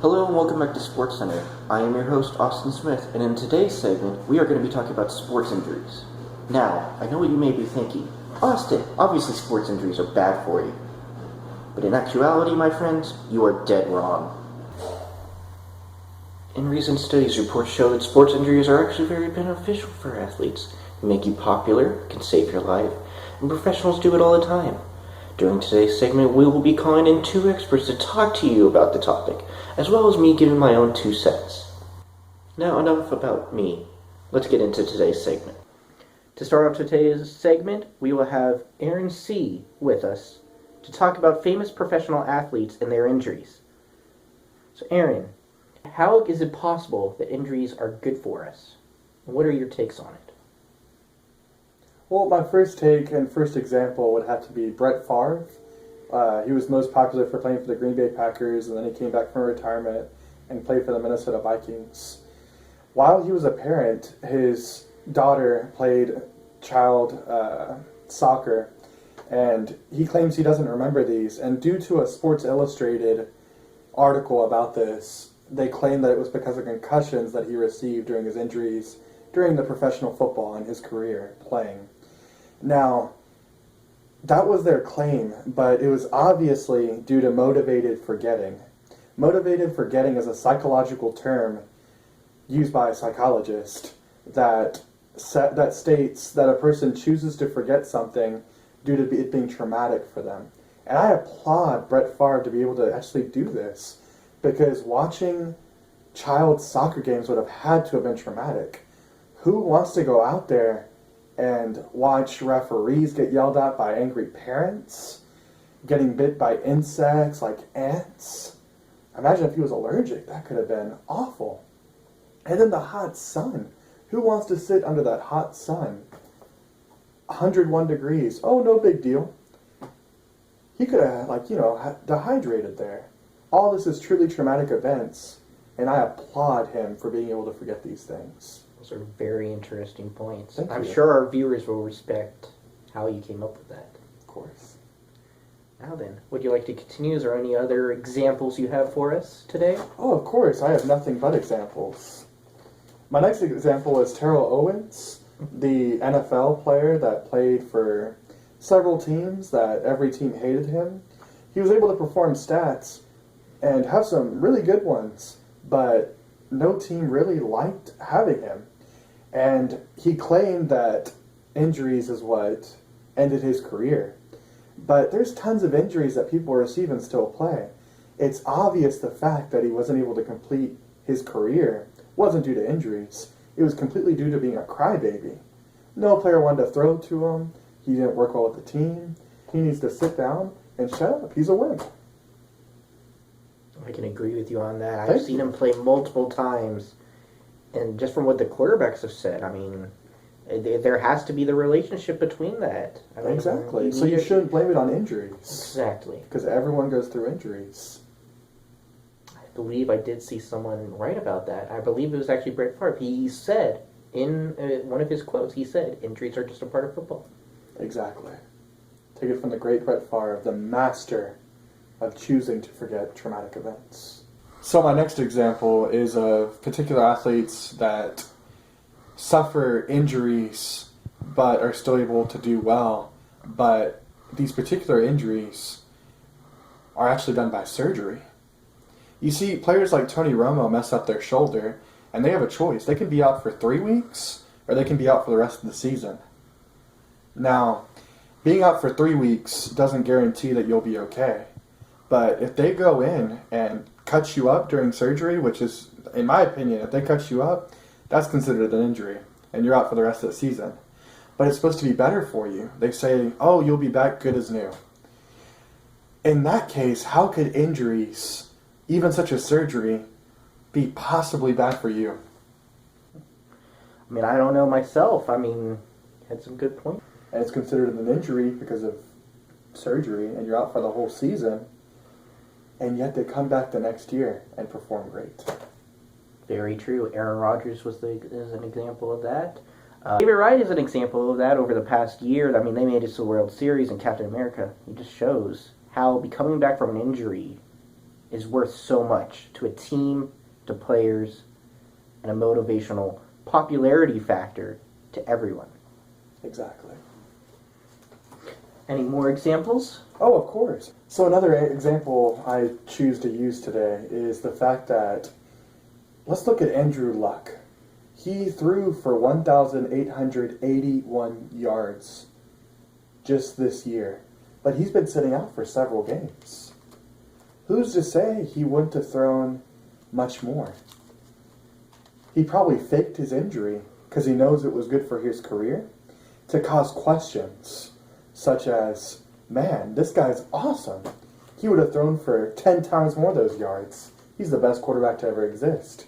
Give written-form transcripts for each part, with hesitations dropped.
Hello and welcome back to Sports Center. I am your host, Austin Smith, and in today's segment, we are going to be talking about sports injuries. Now, I know what you may be thinking. Austin, obviously sports injuries are bad for you. But in actuality, my friends, you are dead wrong. In recent studies, reports show that sports injuries are actually very beneficial for athletes. They make you popular, can save your life, and professionals do it all the time. During today's segment, we will be calling in two experts to talk to you about the topic, as well as me giving my own 2 cents. Now, enough about me. Let's get into today's segment. To start off today's segment, we will have Aaron Seay with us to talk about famous professional athletes and their injuries. So, Aaron, how is it possible that injuries are good for us? What are your takes on it? Well, my first take and first example would have to be Brett Favre. He was most popular for playing for the Green Bay Packers, and then he came back from retirement and played for the Minnesota Vikings. While he was a parent, his daughter played child soccer, and he claims he doesn't remember these. And due to a Sports Illustrated article about this, they claim that it was because of concussions that he received during his injuries during the professional football in his career playing. Now, that was their claim, but it was obviously due to motivated forgetting. Motivated forgetting is a psychological term used by a psychologist that states that a person chooses to forget something due to it being traumatic for them. And I applaud Brett Favre to be able to actually do this, because watching child soccer games would have had to have been traumatic. Who wants to go out there and watch referees get yelled at by angry parents, getting bit by insects like ants? Imagine if he was allergic. That could have been awful. And then the hot sun. Who wants to sit under that hot sun? 101 degrees. Oh, no big deal. He could have, dehydrated there. All this is truly traumatic events, and I applaud him for being able to forget these things. Those are very interesting points. Thank I'm you. sure our viewers will respect how you came up with that. Of course. Now then, would you like to continue? Is there any other examples you have for us today? Oh, of course. I have nothing but examples. My next example is Terrell Owens, the NFL player that played for several teams that every team hated him. He was able to perform stats and have some really good ones, but no team really liked having him. And he claimed that injuries is what ended his career. But there's tons of injuries that people receive and still play. It's obvious the fact that he wasn't able to complete his career wasn't due to injuries. It was completely due to being a crybaby. No player wanted to throw to him. He didn't work well with the team. He needs to sit down and shut up. He's a wimp. I can agree with you on that. I've seen him play multiple times, and just from what the quarterbacks have said, I mean, there has to be the relationship between that. I mean, exactly. So you shouldn't blame it on injuries. Exactly. Because everyone goes through injuries. I believe I did see someone write about that. I believe it was actually Brett Favre. He said, in one of his quotes, he said, injuries are just a part of football. Exactly. Take it from the great Brett Favre, the master of choosing to forget traumatic events. So my next example is of particular athletes that suffer injuries but are still able to do well. But these particular injuries are actually done by surgery. You see, players like Tony Romo mess up their shoulder, and they have a choice. They can be out for 3 weeks, or they can be out for the rest of the season. Now, being out for 3 weeks doesn't guarantee that you'll be okay. But if they go in and cut you up during surgery, which is, in my opinion, if they cut you up, that's considered an injury, and you're out for the rest of the season. But it's supposed to be better for you. They say, oh, you'll be back good as new. In that case, how could injuries, even such as surgery, be possibly bad for you? I mean, I don't know myself. I mean, had some good points. And it's considered an injury because of surgery, and you're out for the whole season. And yet they come back the next year and perform great. Very true. Aaron Rodgers is an example of that. David Wright is an example of that over the past year. I mean, they made it to the World Series in Captain America. It just shows how coming back from an injury is worth so much to a team, to players, and a motivational popularity factor to everyone. Exactly. Any more examples? Oh, of course. So another example I choose to use today is the fact that, let's look at Andrew Luck. He threw for 1,881 yards just this year, but he's been sitting out for several games. Who's to say he wouldn't have thrown much more? He probably faked his injury because he knows it was good for his career to cause questions such as, man, this guy's awesome. He would have thrown for 10 times more of those yards. He's the best quarterback to ever exist.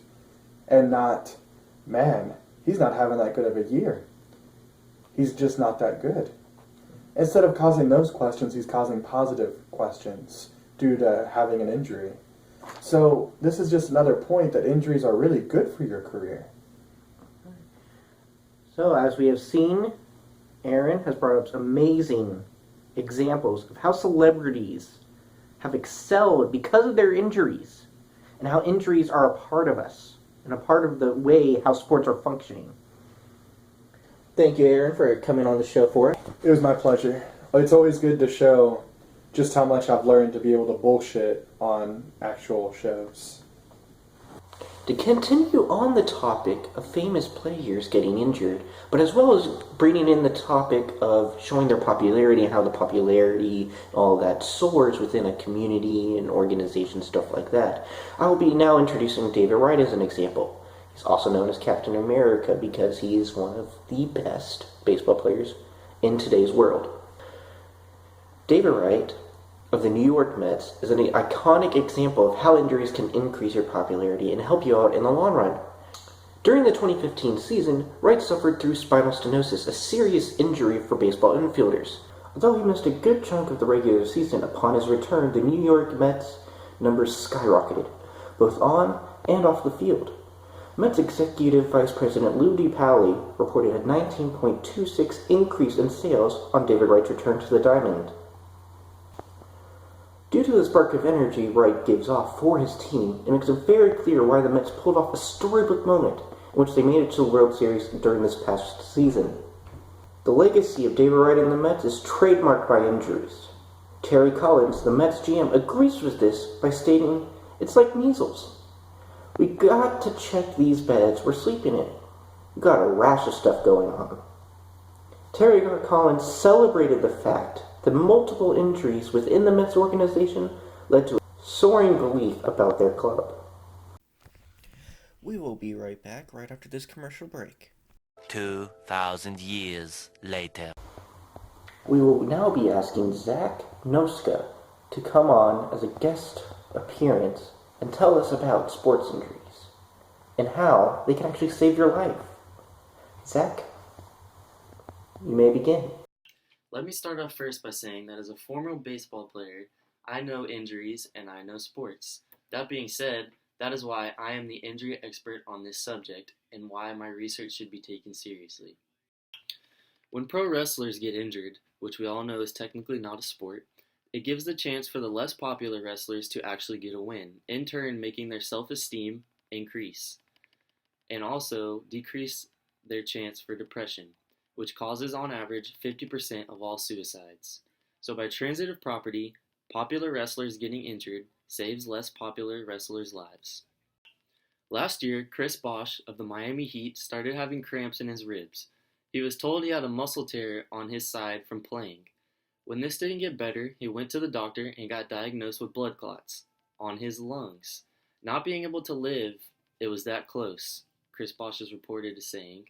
And not, man, he's not having that good of a year. He's just not that good. Instead of causing those questions, he's causing positive questions due to having an injury. So this is just another point that injuries are really good for your career. So as we have seen, Aaron has brought up some amazing examples of how celebrities have excelled because of their injuries, and how injuries are a part of us and a part of the way how sports are functioning. Thank you, Aaron, for coming on the show for us. It was my pleasure. It's always good to show just how much I've learned to be able to bullshit on actual shows. To continue on the topic of famous players getting injured, but as well as bringing in the topic of showing their popularity and how the popularity and all that soars within a community and organization, stuff like that, I will be now introducing David Wright as an example. He's also known as Captain America because he is one of the best baseball players in today's world. David Wright of the New York Mets is an iconic example of how injuries can increase your popularity and help you out in the long run. During the 2015 season, Wright suffered through spinal stenosis, a serious injury for baseball infielders. Although he missed a good chunk of the regular season, upon his return, the New York Mets numbers skyrocketed, both on and off the field. Mets Executive Vice President Lou DiPaoli reported a 19.26 increase in sales on David Wright's return to the diamond. Due to the spark of energy Wright gives off for his team, it makes it very clear why the Mets pulled off a storybook moment in which they made it to the World Series during this past season. The legacy of David Wright and the Mets is trademarked by injuries. Terry Collins, the Mets GM, agrees with this by stating, "It's like measles. We got to check these beds we're sleeping in. We got a rash of stuff going on." Terry Collins celebrated the fact that multiple injuries within the Mets organization led to soaring belief about their club. We will be right back right after this commercial break. 2,000 years later. We will now be asking Zach Noska to come on as a guest appearance and tell us about sports injuries and how they can actually save your life. Zach, you may begin. Let me start off first by saying that as a former baseball player, I know injuries and I know sports. That being said, that is why I am the injury expert on this subject and why my research should be taken seriously. When pro wrestlers get injured, which we all know is technically not a sport, it gives the chance for the less popular wrestlers to actually get a win, in turn making their self-esteem increase, and also decrease their chance for depression, which causes on average 50% of all suicides. So by transitive property, popular wrestlers getting injured saves less popular wrestlers' lives. Last year, Chris Bosh of the Miami Heat started having cramps in his ribs. He was told he had a muscle tear on his side from playing. When this didn't get better, he went to the doctor and got diagnosed with blood clots on his lungs. Not being able to live, it was that close, Chris Bosh is reported as saying.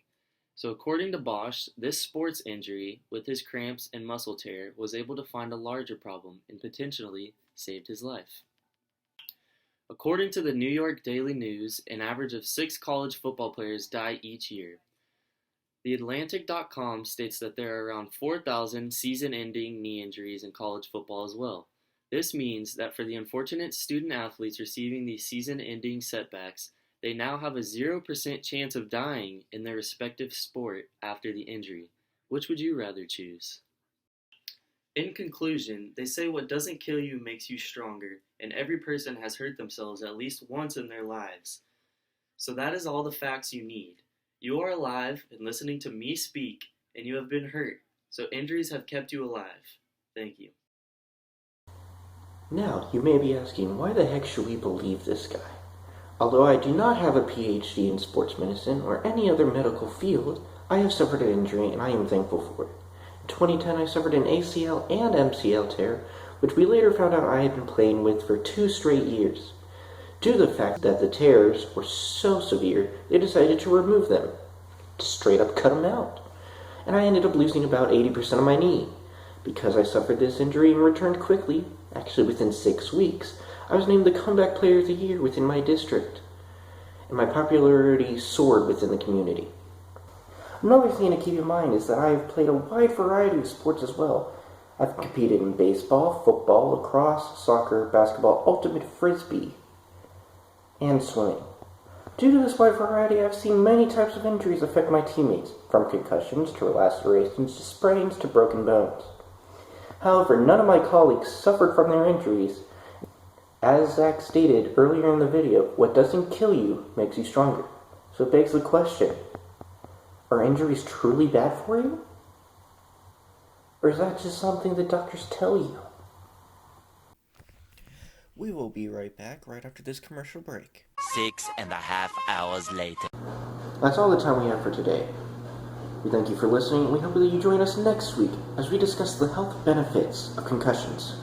So according to Bosh, this sports injury with his cramps and muscle tear was able to find a larger problem and potentially saved his life. According to the New York Daily News, an average of 6 college football players die each year. TheAtlantic.com states that there are around 4,000 season-ending knee injuries in college football as well. This means that for the unfortunate student athletes receiving these season-ending setbacks, they now have a 0% chance of dying in their respective sport after the injury. Which would you rather choose? In conclusion, they say what doesn't kill you makes you stronger, and every person has hurt themselves at least once in their lives. So that is all the facts you need. You are alive and listening to me speak, and you have been hurt, so injuries have kept you alive. Thank you. Now, you may be asking, why the heck should we believe this guy? Although I do not have a PhD in sports medicine or any other medical field, I have suffered an injury and I am thankful for it. In 2010, I suffered an ACL and MCL tear, which we later found out I had been playing with for 2 straight years. Due to the fact that the tears were so severe, they decided to remove them. Straight up cut them out. And I ended up losing about 80% of my knee. Because I suffered this injury and returned quickly, actually within 6 weeks, I was named the Comeback Player of the Year within my district. And my popularity soared within the community. Another thing to keep in mind is that I have played a wide variety of sports as well. I've competed in baseball, football, lacrosse, soccer, basketball, ultimate frisbee, and swimming. Due to this wide variety, I've seen many types of injuries affect my teammates, from concussions to lacerations to sprains to broken bones. However, none of my colleagues suffered from their injuries. As Zach stated earlier in the video, what doesn't kill you makes you stronger. So it begs the question, are injuries truly bad for you? Or is that just something that doctors tell you? We will be right back right after this commercial break. 6.5 hours later. That's all the time we have for today. We thank you for listening, and we hope that you join us next week as we discuss the health benefits of concussions.